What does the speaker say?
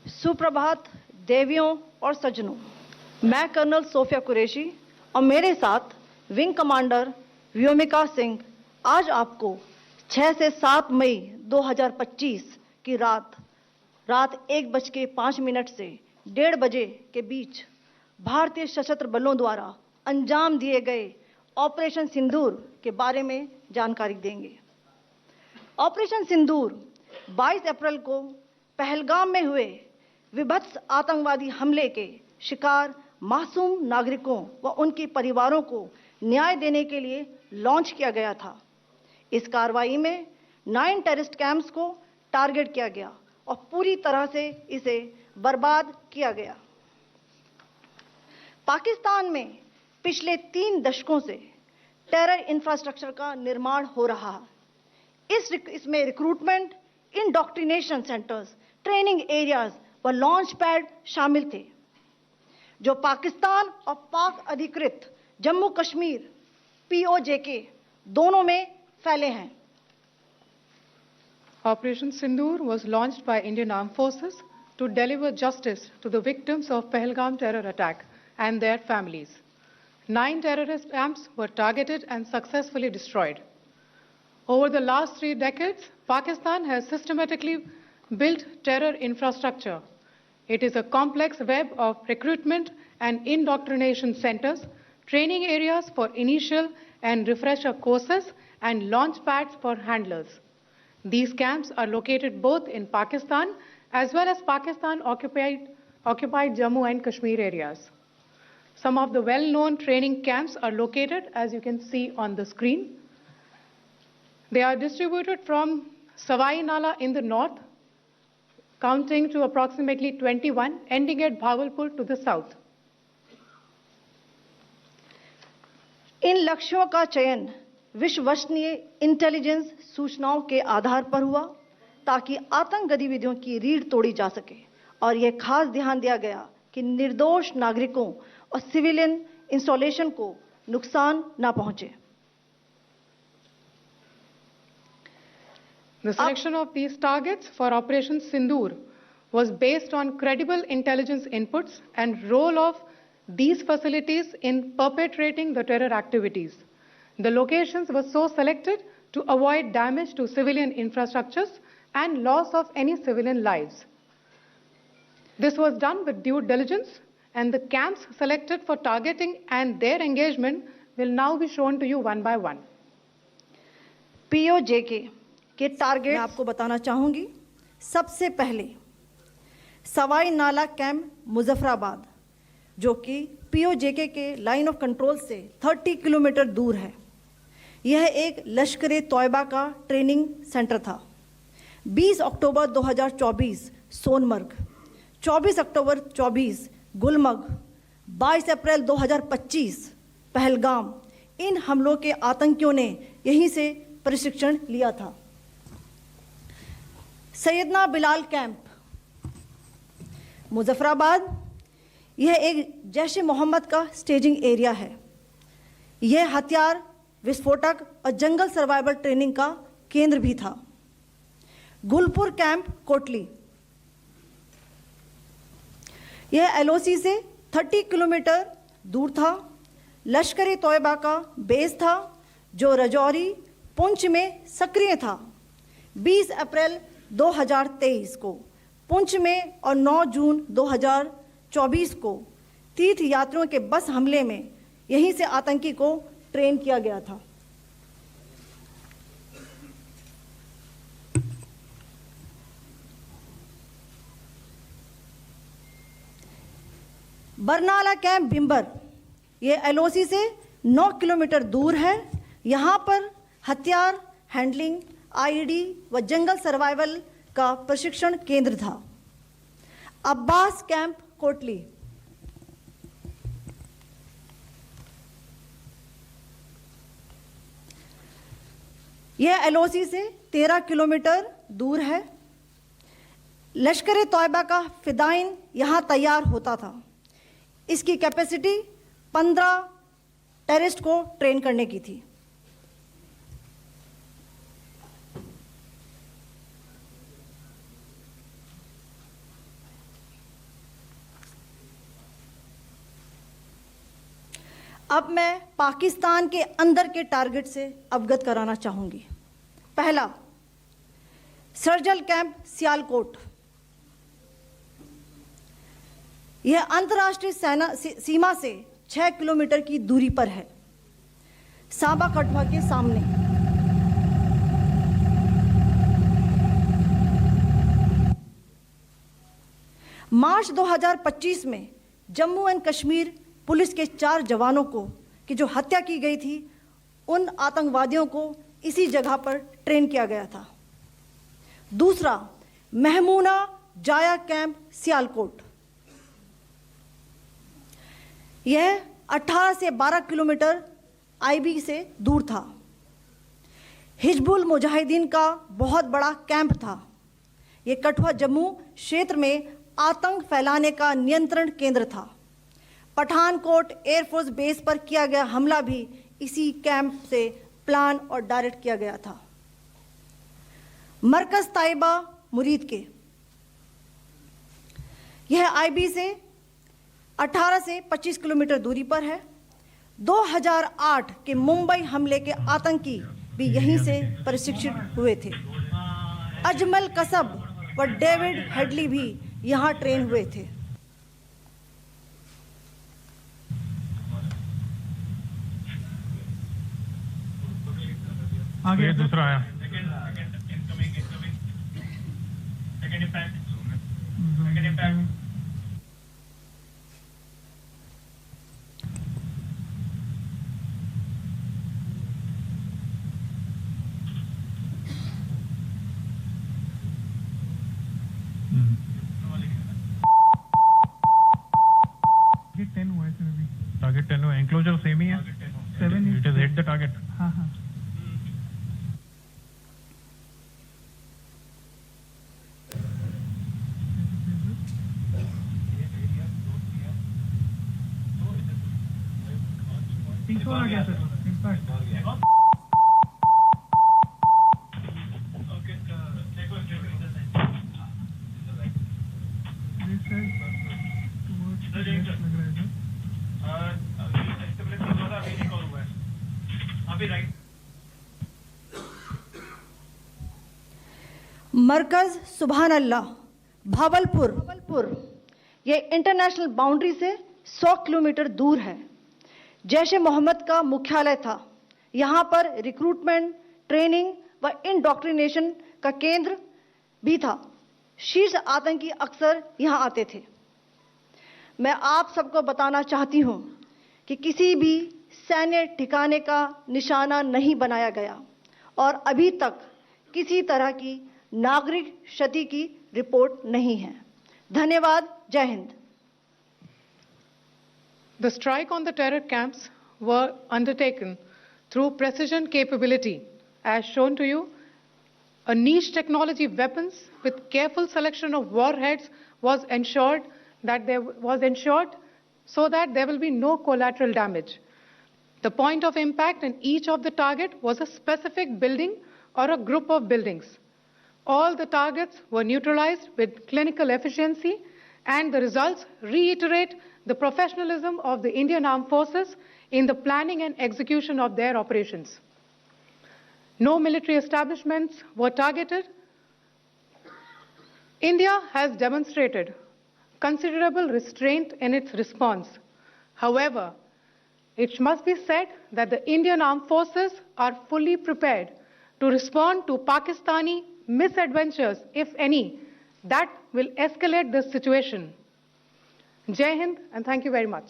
सुप्रभात देवियों और सज्जनों, मैं कर्नल सोफिया कुरैशी और मेरे साथ विंग कमांडर व्योमिका सिंह आज आपको 6 से 7 मई 2025 की रात 1:05 से 1:30 बजे के बीच भारतीय सशस्त्र बलों द्वारा अंजाम दिए गए ऑपरेशन सिंदूर के बारे में जानकारी देंगे। ऑपरेशन सिंदूर 22 अप्रैल को पहलगाम में हुए विभत्स आतंकवादी हमले के शिकार मासूम नागरिकों व उनके परिवारों को न्याय देने के लिए लॉन्च किया गया था। इस कार्रवाई में 9 टेररिस्ट कैंप्स को टारगेट किया गया और पूरी तरह से इसे बर्बाद किया गया। पाकिस्तान में पिछले 3 दशकों से टेरर इंफ्रास्ट्रक्चर का निर्माण हो रहा है। इसमें recruitment, indoctrination centres, training areas व लॉन्च पैड शामिल थे, जो पाकिस्तान और पाक अधिकृत जम्मू कश्मीर POJK दोनों में फैले हैं। Operation Sindoor was launched by Indian Armed Forces to deliver justice to the victims of Pahalgam terror attack and their families. 9 terrorist camps were targeted and successfully destroyed. Over the last 3 decades, Pakistan has systematically built terror infrastructure. It is a complex web of recruitment and indoctrination centers, training areas for initial and refresher courses, and launch pads for handlers. These camps are located both in Pakistan as well as Pakistan-occupied Jammu and Kashmir areas. Some of the well-known training camps are located, as you can see on the screen. They are distributed from Savai Nala in the north, counting to approximately 21, ending at Bhagalpur to the south. इन लक्ष्यों का चयन विश्वसनीय intelligence सूचनाओं के आधार पर हुआ ताकि आतंक गतिविधियों की रीढ़ तोड़ी जा सके और यह खास ध्यान दिया गया कि निर्दोष नागरिकों और सिविलियन इंस्टॉलेशन को नुकसान न पहुंचे। The selection of these targets for Operation Sindoor was based on credible intelligence inputs and role of these facilities in perpetrating the terror activities. The locations were so selected to avoid damage to civilian infrastructures and loss of any civilian lives. This was done with due diligence, and the camps selected for targeting and their engagement will now be shown to you one by one. POJK के target मैं आपको बताना चाहूंगी। सबसे पहले सवाई नाला camp Muzaffarabad, जो कि POJK के लाइन ऑफ कंट्रोल से 30 किलोमीटर दूर है। यह एक लश्कर तौयबा का ट्रेनिंग सेंटर था। 20 अक्टूबर 2024 सोनमर्ग, 24 अक्टूबर 24 गुलमर्ग, 22 अप्रैल 2025 पहलगाम, इन हमलों के आतंकियों ने यहीं से प्रशिक्षण लिया था। सैयदना बिलाल कैंप मुजफ्फराबाद, यह एक जैश-ए मोहम्मद का स्टेजिंग एरिया है। यह हथियार, विस्फोटक और जंगल सर्वाइवल ट्रेनिंग का केंद्र भी था। गुलपुर कैंप कोटली, यह LOC से 30 किलोमीटर दूर था। लश्कर तौयबा का बेस था जो रजौरी, पुंछ में सक्रिय था। 20 अप्रैल 2023 को पुंछ में और 9 जून 2024 को तीर्थ यात्रियों के बस हमले में यहीं से आतंकी को ट्रेन किया गया था। बरनाला कैंप बिंबर, यह LOC से 9 किलोमीटर दूर है। यहाँ पर हथियार, हैंडलिंग, IED व जंगल सर्वाइवल का प्रशिक्षण केंद्र था। अब्बास कैंप कोटली, यह LOC से 13 किलोमीटर दूर है। लश्कर तौयबा का फिदाइन यहाँ तैयार होता था। इसकी कैपेसिटी 15 टेररिस्ट को ट्रेन करने की थी। अब मैं पाकिस्तान के अंदर के टारगेट से अवगत कराना चाहूंगी। पहला, सर्जिकल कैंप सियालकोट। यह अंतर्राष्ट्रीय सीमा से 6 किलोमीटर की दूरी पर है, सांबा कठुआ के सामने। मार्च 2025 में जम्मू एंड कश्मीर पुलिस के 4 जवानों की जो हत्या की गई थी, उन आतंकवादियों को इसी जगह पर ट्रेन किया गया था। दूसरा, महमूना जाया कैंप सियालकोट। यह 18 से 12 किलोमीटर आईबी से दूर था। हिजबुल मुजाहिदीन का बहुत बड़ा कैंप था। यह कठुआ जम्मू क्षेत्र में आतंक फैलाने का नियंत्रण केंद्र था। पठानकोट एयरफोर्स बेस पर किया गया हमला भी इसी कैंप से प्लान और डायरेक्ट किया गया था। मरकज ताइबा मुरीद के, यह आईबी से 18 से 25 किलोमीटर दूरी पर है। 2008 के मुंबई हमले के आतंकी भी यहीं से प्रशिक्षित हुए थे। अजमल कसब व डेविड हेडली भी यहां ट्रेन हुए थे। आगे दूसरा आया। टारगेट 10 हुआ, एंक्लोजर सेम ही है। 7 it is hit the target. हाँ हाँ। आ गया सर, इम्पैक्ट मरकज सुभान अल्लाह भावलपुर, ये इंटरनेशनल बाउंड्री से 100 किलोमीटर दूर है। जैश ए मोहम्मद का मुख्यालय था। यहाँ पर रिक्रूटमेंट, ट्रेनिंग व इंडोक्ट्रिनेशन का केंद्र भी था। शीर्ष आतंकी अक्सर यहाँ आते थे। मैं आप सबको बताना चाहती हूँ कि किसी भी सैन्य ठिकाने का निशाना नहीं बनाया गया और अभी तक किसी तरह की नागरिक क्षति की रिपोर्ट नहीं है। धन्यवाद। जय Hind. The strike on the terror camps were undertaken through precision capability, as shown to you. A niche technology weapons with careful selection of warheads was ensured so that there will be no collateral damage. The point of impact in each of the target was a specific building or a group of buildings. All the targets were neutralized with clinical efficiency, and the results reiterate the professionalism of the Indian Armed Forces in the planning and execution of their operations. No military establishments were targeted. India has demonstrated considerable restraint in its response. However, it must be said that the Indian Armed Forces are fully prepared to respond to Pakistani misadventures, if any, that will escalate this situation. Jai Hind, and thank you very much.